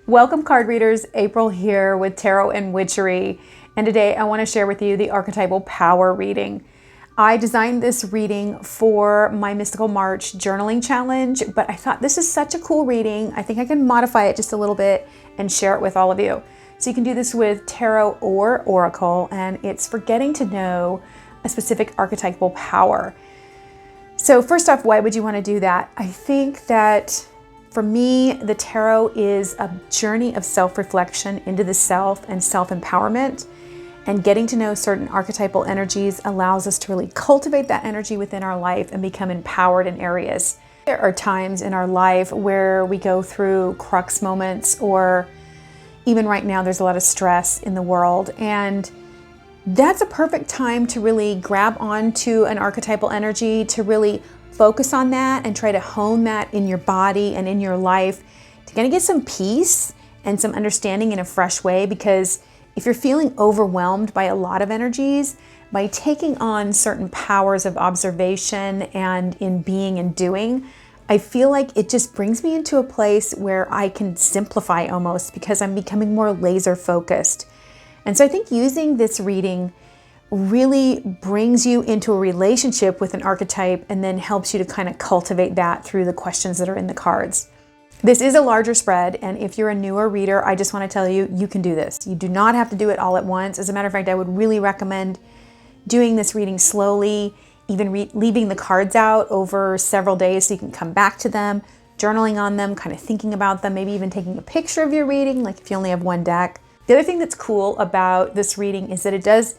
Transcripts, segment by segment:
Welcome card readers, April here with Tarot and Witchery, and today I want to share with you the Archetypal Power reading. I designed this reading for my Mystical March journaling challenge, but I thought this is such a cool reading. I think I can modify it just a little bit and share it with all of you. So you can do this with tarot or oracle, and it's for getting to know a specific archetypal power. So first off, why would you want to do that? I think that for me, the tarot is a journey of self-reflection into the self and self-empowerment, and getting to know certain archetypal energies allows us to really cultivate that energy within our life and become empowered in areas. There are times in our life where we go through crux moments, or even right now there's a lot of stress in the world, and that's a perfect time to really grab onto an archetypal energy, to really focus on that and try to hone that in your body and in your life to kind of get some peace and some understanding in a fresh way. Because if you're feeling overwhelmed by a lot of energies, by taking on certain powers of observation and in being and doing, I feel like it just brings me into a place where I can simplify almost, because I'm becoming more laser focused. And so I think using this reading really brings you into a relationship with an archetype and then helps you to kind of cultivate that through the questions that are in the cards. This is a larger spread, and if you're a newer reader, I just want to tell you, you can do this. You do not have to do it all at once. As a matter of fact, I would really recommend doing this reading slowly, even leaving the cards out over several days so you can come back to them, journaling on them, kind of thinking about them, maybe even taking a picture of your reading, like if you only have one deck. The other thing that's cool about this reading is that it does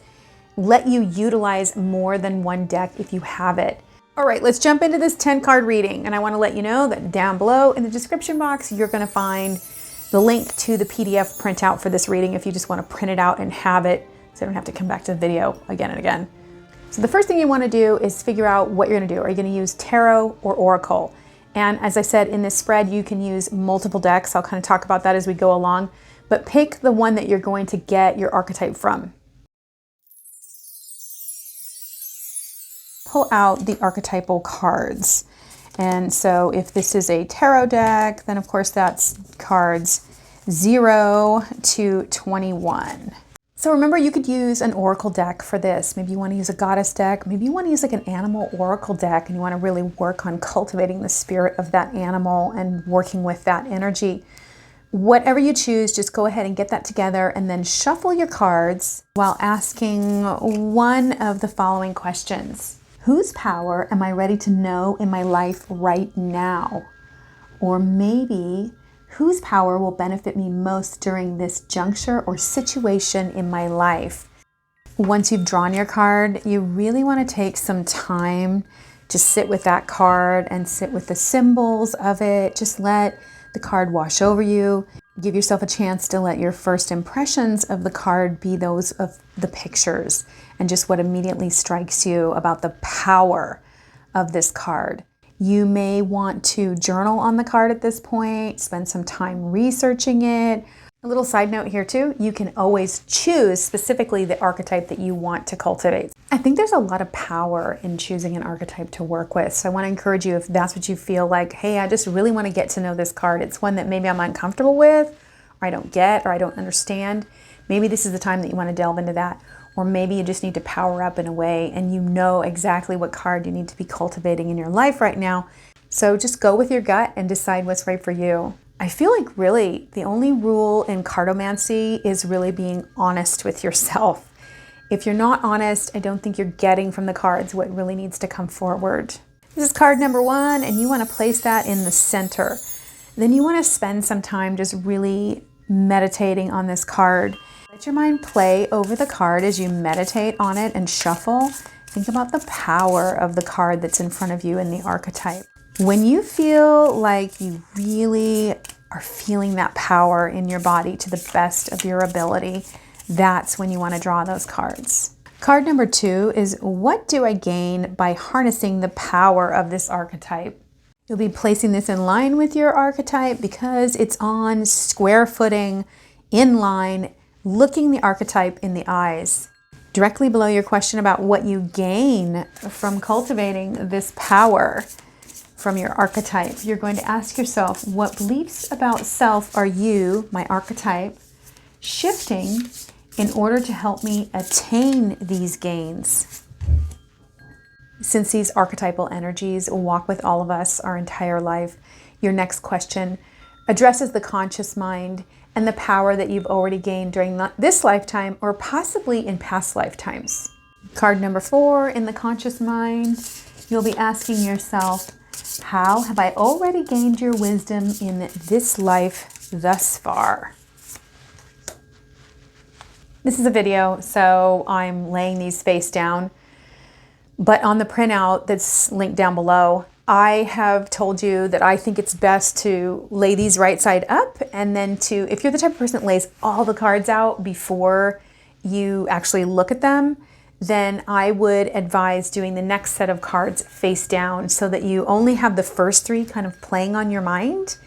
let you utilize more than one deck if you have it. All right, let's jump into this 10-card reading. And I want to let you know that down below in the description box, you're going to find the link to the PDF printout for this reading if you just want to print it out and have it so you don't have to come back to the video again and again. So the first thing you want to do is figure out what you're going to do. Are you going to use tarot or oracle? And as I said, in this spread, you can use multiple decks. I'll kind of talk about that as we go along, but pick the one that you're going to get your archetype from. Pull out the archetypal cards. And so if this is a tarot deck, then of course that's cards 0 to 21. So remember, you could use an oracle deck for this. Maybe you want to use a goddess deck. Maybe you want to use like an animal oracle deck and you want to really work on cultivating the spirit of that animal and working with that energy. Whatever you choose, just go ahead and get that together and then shuffle your cards while asking one of the following questions. Whose power am I ready to know in my life right now? Or maybe, whose power will benefit me most during this juncture or situation in my life? Once you've drawn your card, you really want to take some time to sit with that card and sit with the symbols of it. Just let the card wash over you. Give yourself a chance to let your first impressions of the card be those of the pictures and just what immediately strikes you about the power of this card. You may want to journal on the card at this point, spend some time researching it. A little side note here too, you can always choose specifically the archetype that you want to cultivate. I think there's a lot of power in choosing an archetype to work with. So I want to encourage you, if that's what you feel like, hey, I just really want to get to know this card. It's one that maybe I'm uncomfortable with, or I don't get, or I don't understand. Maybe this is the time that you want to delve into that. Or maybe you just need to power up in a way and you know exactly what card you need to be cultivating in your life right now. So just go with your gut and decide what's right for you. I feel like really the only rule in cartomancy is really being honest with yourself. If you're not honest, I don't think you're getting from the cards what really needs to come forward. This is card number 1, and you want to place that in the center. Then you want to spend some time just really meditating on this card. Let your mind play over the card as you meditate on it and shuffle. Think about the power of the card that's in front of you in the archetype. When you feel like you really are feeling that power in your body to the best of your ability, that's when you want to draw those cards. Card number 2 is, what do I gain by harnessing the power of this archetype? You'll be placing this in line with your archetype because it's on square footing, in line, looking the archetype in the eyes. Directly below your question about what you gain from cultivating this power, from your archetype. You're going to ask yourself, what beliefs about self are you, my archetype, shifting in order to help me attain these gains? Since these archetypal energies walk with all of us our entire life, your next question addresses the conscious mind and the power that you've already gained during this lifetime or possibly in past lifetimes. Card number 4 in the conscious mind, you'll be asking yourself, how have I already gained your wisdom in this life thus far? This is a video, so I'm laying these face down. But on the printout that's linked down below, I have told you that I think it's best to lay these right side up and then if you're the type of person that lays all the cards out before you actually look at them, then I would advise doing the next set of cards face down so that you only have the first 3 kind of playing on your mind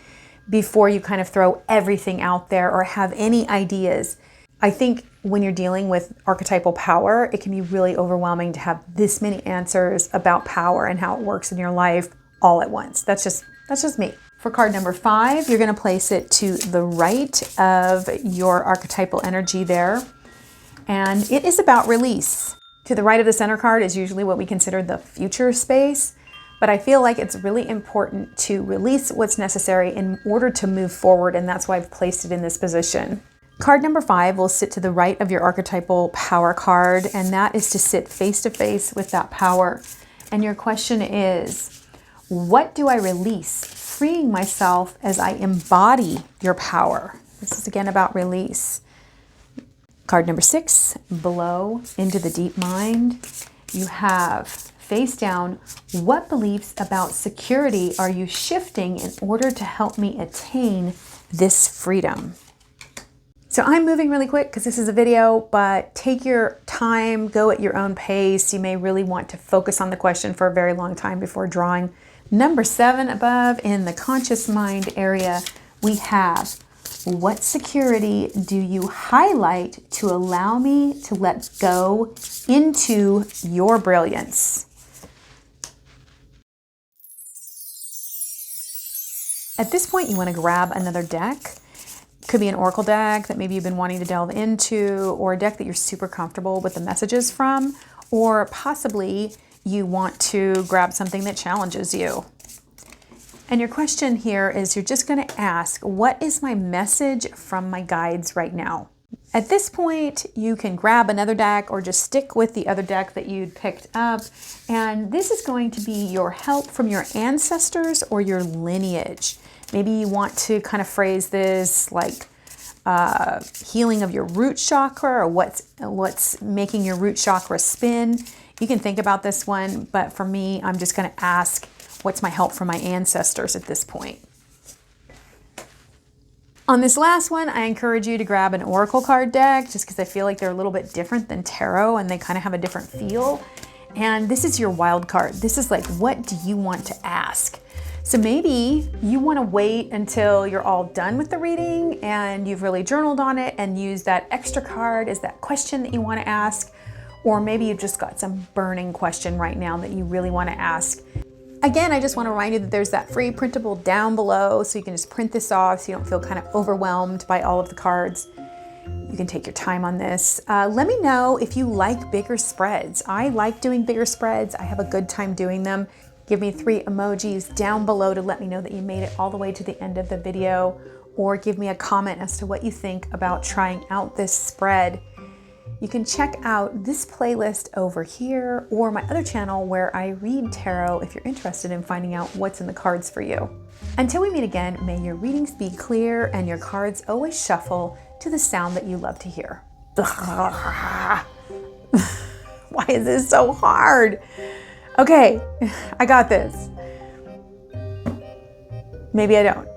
before you kind of throw everything out there or have any ideas. I think when you're dealing with archetypal power, it can be really overwhelming to have this many answers about power and how it works in your life all at once. That's just me. For card number 5, you're going to place it to the right of your archetypal energy there. And it is about release. To the right of the center card is usually what we consider the future space. But I feel like it's really important to release what's necessary in order to move forward. And that's why I've placed it in this position. Card number 5 will sit to the right of your archetypal power card, and that is to sit face to face with that power. And your question is, what do I release, freeing myself as I embody your power? This is again about release. Card number 6, below, into the deep mind, you have face down, what beliefs about security are you shifting in order to help me attain this freedom? So I'm moving really quick because this is a video, but take your time, go at your own pace. You may really want to focus on the question for a very long time before drawing. Number 7 above in the conscious mind area, we have, what security do you highlight to allow me to let go into your brilliance? At this point, you want to grab another deck. Could be an oracle deck that maybe you've been wanting to delve into, or a deck that you're super comfortable with the messages from, or possibly you want to grab something that challenges you. And your question here is, you're just going to ask, what is my message from my guides right now? At this point, you can grab another deck or just stick with the other deck that you'd picked up. And this is going to be your help from your ancestors or your lineage. Maybe you want to kind of phrase this like healing of your root chakra, or what's making your root chakra spin. You can think about this one, but for me, I'm just going to ask, what's my help from my ancestors at this point? On this last one, I encourage you to grab an oracle card deck just because I feel like they're a little bit different than tarot and they kind of have a different feel. And this is your wild card. This is like, what do you want to ask? So maybe you want to wait until you're all done with the reading and you've really journaled on it and use that extra card as that question that you want to ask. Or maybe you've just got some burning question right now that you really want to ask. Again, I just want to remind you that there's that free printable down below, so you can just print this off so you don't feel kind of overwhelmed by all of the cards. You can take your time on this. Let me know if you like bigger spreads. I like doing bigger spreads. I have a good time doing them. Give me 3 emojis down below to let me know that you made it all the way to the end of the video, or give me a comment as to what you think about trying out this spread. You can check out this playlist over here or my other channel where I read tarot if you're interested in finding out what's in the cards for you. Until we meet again, may your readings be clear and your cards always shuffle to the sound that you love to hear. Why is this so hard? Okay, I got this. Maybe I don't.